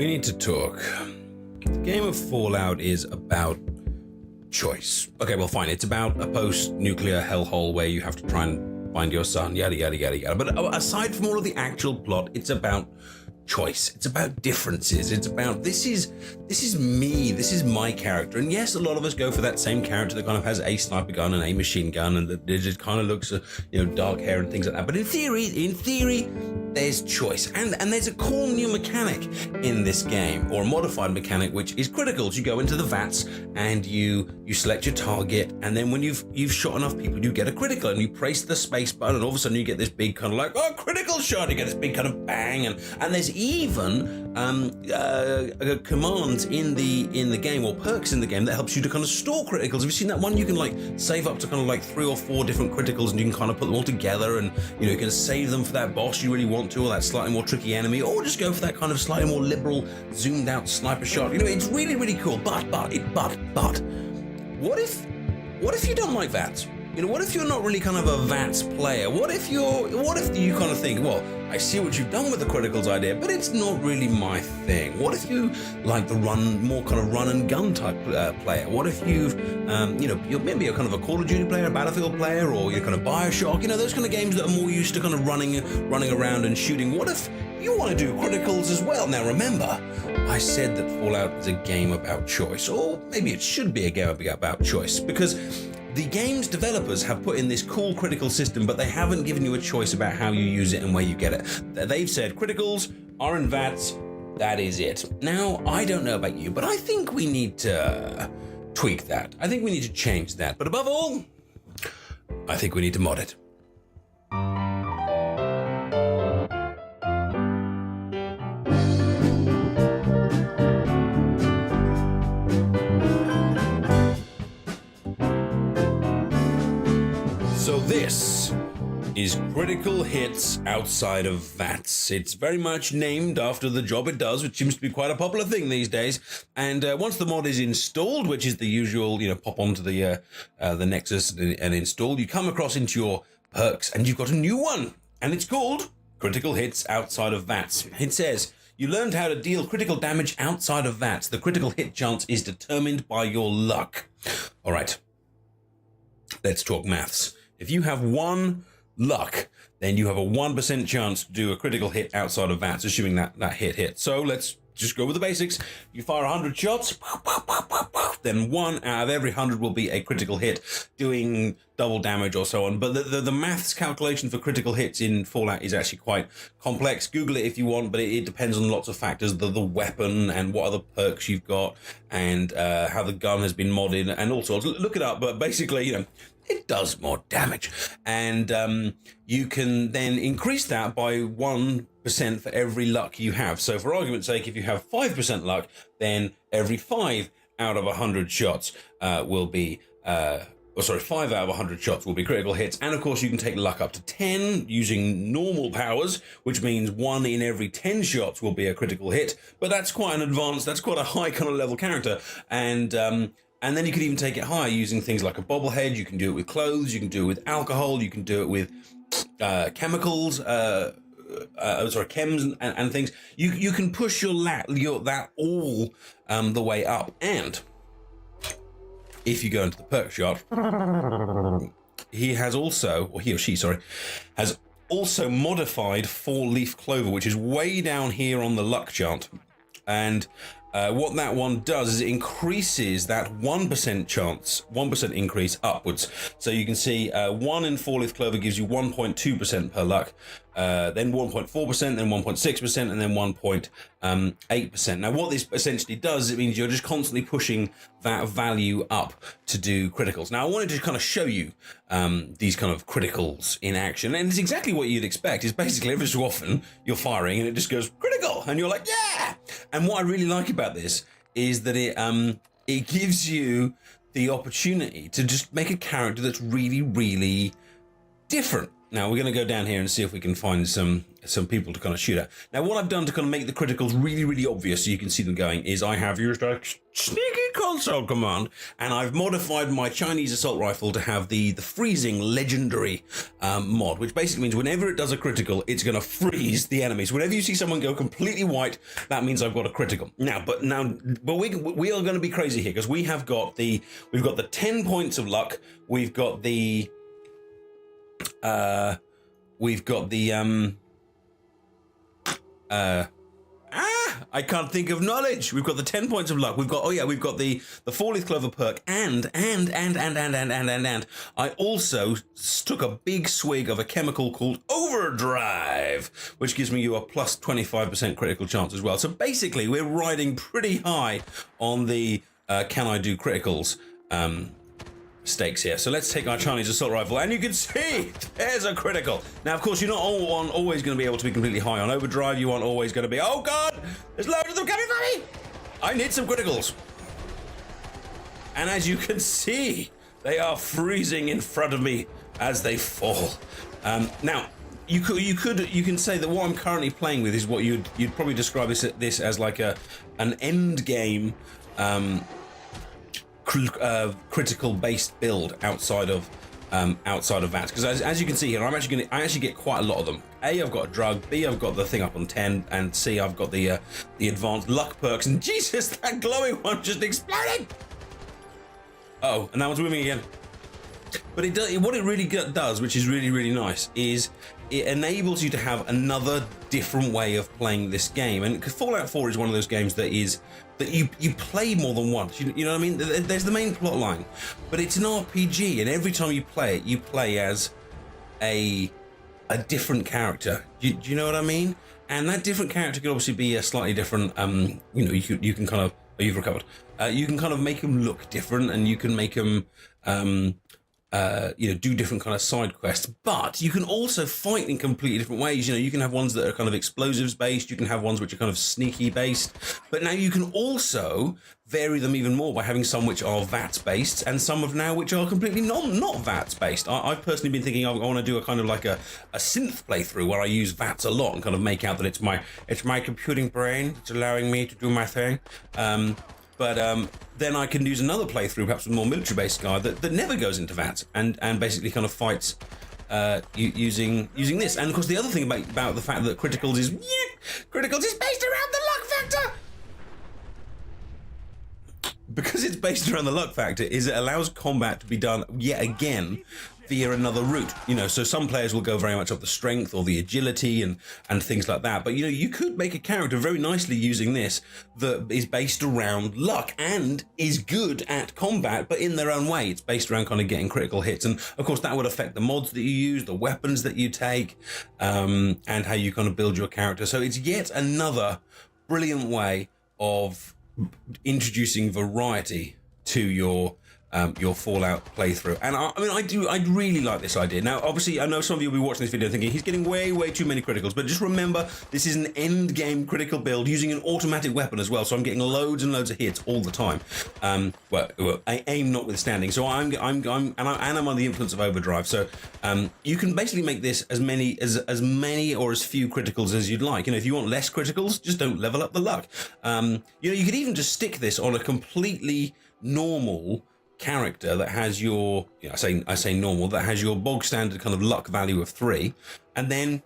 We need to talk. The game of Fallout is about choice. Okay, well, fine. It's about a post-nuclear hellhole where you have to try and find your son, yada, yada, yada, yada. But aside from all of the actual plot, it's about choice. It's about differences. It's about this is me. This is my character. And yes, a lot of us go for that same character that kind of has a sniper gun and a machine gun, and that it just kind of looks, dark hair and things like that. But in theory, there's choice, and there's a cool new mechanic in this game, or a modified mechanic, which is criticals. You go into the V.A.T.S and you select your target, and then when you've shot enough people, you get a critical, and you press the space button, and all of a sudden you get this big kind of like, oh, critical shot. You get this big kind of bang, and there's even commands in the game, or perks in the game, that helps you to kind of store criticals. Have you seen that one? You can like save up to kind of like 3 or 4 different criticals, and you can kind of put them all together, and you can save them for that boss you really want to, or that slightly more tricky enemy, or just go for that kind of slightly more liberal zoomed out sniper shot. It's really, really cool. But what if you don't like V.A.T.S? What if you're not really kind of a V.A.T.S player? What if you kind of think, well, I see what you've done with the criticals idea, but it's not really my thing. What if you like the more kind of run and gun type player? What if you've, maybe you're kind of a Call of Duty player, a Battlefield player, or you're kind of Bioshock, those kind of games that are more used to kind of running around and shooting. What if you want to do criticals as well? Now remember, I said that Fallout is a game about choice, or maybe it should be a game about choice, because the game's developers have put in this cool critical system, but they haven't given you a choice about how you use it and where you get it. They've said criticals are in V.A.T.S, that is it. Now, I don't know about you, but I think we need to tweak that. I think we need to change that. But above all, I think we need to mod it. So this is Critical Hits outside of V.A.T.S. It's very much named after the job it does, which seems to be quite a popular thing these days. And once the mod is installed, which is the usual, pop onto the Nexus and install, you come across into your perks, and you've got a new one, and it's called Critical Hits outside of V.A.T.S. It says, you learned how to deal critical damage outside of V.A.T.S. The critical hit chance is determined by your luck. All right, let's talk maths. If you have 1 luck, then you have a 1% chance to do a critical hit outside of V.A.T.S, assuming that hit. So let's just go with the basics. You fire 100 shots, then 1 out of every 100 will be a critical hit, doing double damage or so on. But the maths calculation for critical hits in Fallout is actually quite complex. Google it if you want, but it depends on lots of factors, the weapon and what other perks you've got, and how the gun has been modded and all sorts. Look it up, but basically, it does more damage. And you can then increase that by 1% for every luck you have. So for argument's sake, if you have 5% luck, then every 5 out of 100 shots will be 5 out of 100 shots will be critical hits. And of course, you can take luck up to 10 using normal powers, which means 1 in every 10 shots will be a critical hit. But that's quite an advanced, that's quite a high kind of level character. And then you could even take it higher using things like a bobblehead. You can do it with clothes. You can do it with alcohol. You can do it with chemicals, chems and things. You can push that all the way up. And if you go into the perk shop, he or she has also modified 4-leaf clover, which is way down here on the luck chart. And what that one does is it increases that 1% increase upwards. So you can see 1 in 4-leaf clover gives you 1.2% per luck, then 1.4%, then 1.6%, and then 1.8%. Now what this essentially does, it means you're just constantly pushing that value up to do criticals. Now I wanted to kind of show you these kind of criticals in action, and it's exactly what you'd expect. It's basically every so often you're firing and it just goes critical, and you're like, yeah! And what I really like about this is that it gives you the opportunity to just make a character that's really, really different. Now we're going to go down here and see if we can find some people to kind of shoot at. Now what I've done to kind of make the criticals really, really obvious so you can see them going is I have used a sneaky console command, and I've modified my Chinese assault rifle to have the freezing legendary mod, which basically means whenever it does a critical, it's going to freeze the enemy. So whenever you see someone go completely white, that means I've got a critical. But we are going to be crazy here because we've got the 10 points of luck. We've got the I can't think of knowledge. We've got the 10 points of luck. We've got the 4-leaf clover perk, and I also took a big swig of a chemical called Overdrive, which gives me you a plus 25% critical chance as well. So basically, we're riding pretty high on the can I do criticals stakes here. So let's take our Chinese assault rifle, and you can see there's a critical. Now, of course, you're not always going to be able to be completely high on overdrive. You aren't always going to be, oh God, there's loads of them coming for me. I need some criticals. And as you can see, they are freezing in front of me as they fall. Now, you can say that what I'm currently playing with is what you'd probably describe this as like an end game critical based build outside of V.AT.S, because as you can see here, I actually get quite a lot of them. A, I've got a drug. B, I've got the thing up on 10, and C, I've got the advanced luck perks. And Jesus, that glowing one just exploded! Oh, and that one's moving again. But what it really does, which is really, really nice, is it enables you to have another different way of playing this game. And Fallout 4 is one of those games that you play more than once. You know what I mean? There's the main plot line, but it's an RPG, and every time you play it, you play as a different character. Do you know what I mean? And that different character could obviously be a slightly different. You can kind of. Oh, you've recovered. You can kind of make them look different, and you can make them. Do different kind of side quests, but you can also fight in completely different ways. You can have ones that are kind of explosives based, you can have ones which are kind of sneaky based, but now you can also vary them even more by having some which are V.AT.S based and some of now which are completely not V.AT.S based. I've personally been thinking I want to do a kind of like a synth playthrough where I use V.AT.S a lot and kind of make out that it's my computing brain that's allowing me to do my thing. But then I can use another playthrough, perhaps a more military-based guy that never goes into V.AT.S and basically kind of fights using this. And of course, the other thing about the fact that criticals is based around the luck factor. Because it's based around the luck factor, is it allows combat to be done yet again via another route. So some players will go very much up the strength or the agility and things like that. But you could make a character very nicely using this that is based around luck and is good at combat, but in their own way. It's based around kind of getting critical hits. And of course that would affect the mods that you use, the weapons that you take, and how you kind of build your character. So it's yet another brilliant way of introducing variety to your Fallout playthrough. And I really like this idea. Now, obviously, I know some of you will be watching this video thinking he's getting way too many criticals, but just remember, this is an end game critical build using an automatic weapon as well, so I'm getting loads and loads of hits all the time. Aim notwithstanding. So I'm on the influence of overdrive. So you can basically make this as many or as few criticals as you'd like. If you want less criticals, just don't level up the luck. You could even just stick this on a completely normal character that has your, I say normal, that has your bog standard kind of luck value of 3, and then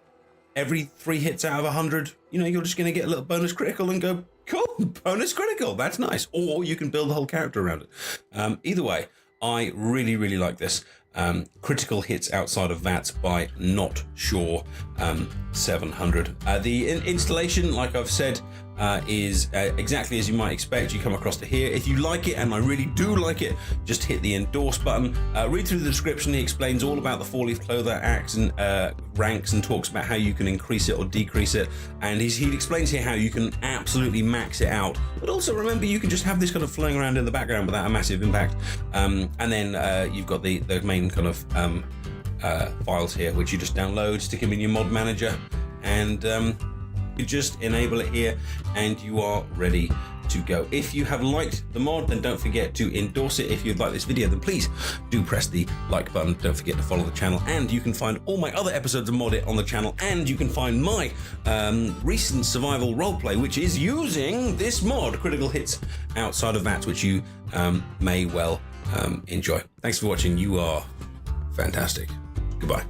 every 3 hits out of 100, you're just going to get a little bonus critical and go, cool, bonus critical, that's nice. Or you can build the whole character around it. Either way, I really, really like this. Critical hits outside of V.AT.S by not sure 700. The installation, like I've said, is exactly as you might expect. You come across to here. If you like it, and I really do like it, just hit the endorse button. Read through the description. He explains all about the 4-leaf clover acts and ranks, and talks about how you can increase it or decrease it. And he explains here how you can absolutely max it out. But also remember, you can just have this kind of flowing around in the background without a massive impact. And then you've got the main kind of files here, which you just download, stick them in your mod manager, and you just enable it here, and you are ready to go. If you have liked the mod, then don't forget to endorse it. If you'd like this video, then please do press the like button. Don't forget to follow the channel, and you can find all my other episodes of Mod It on the channel, and you can find my recent survival roleplay, which is using this mod, Critical Hits Outside of V.A.T.S, which you may well enjoy. Thanks for watching. You are fantastic. Goodbye.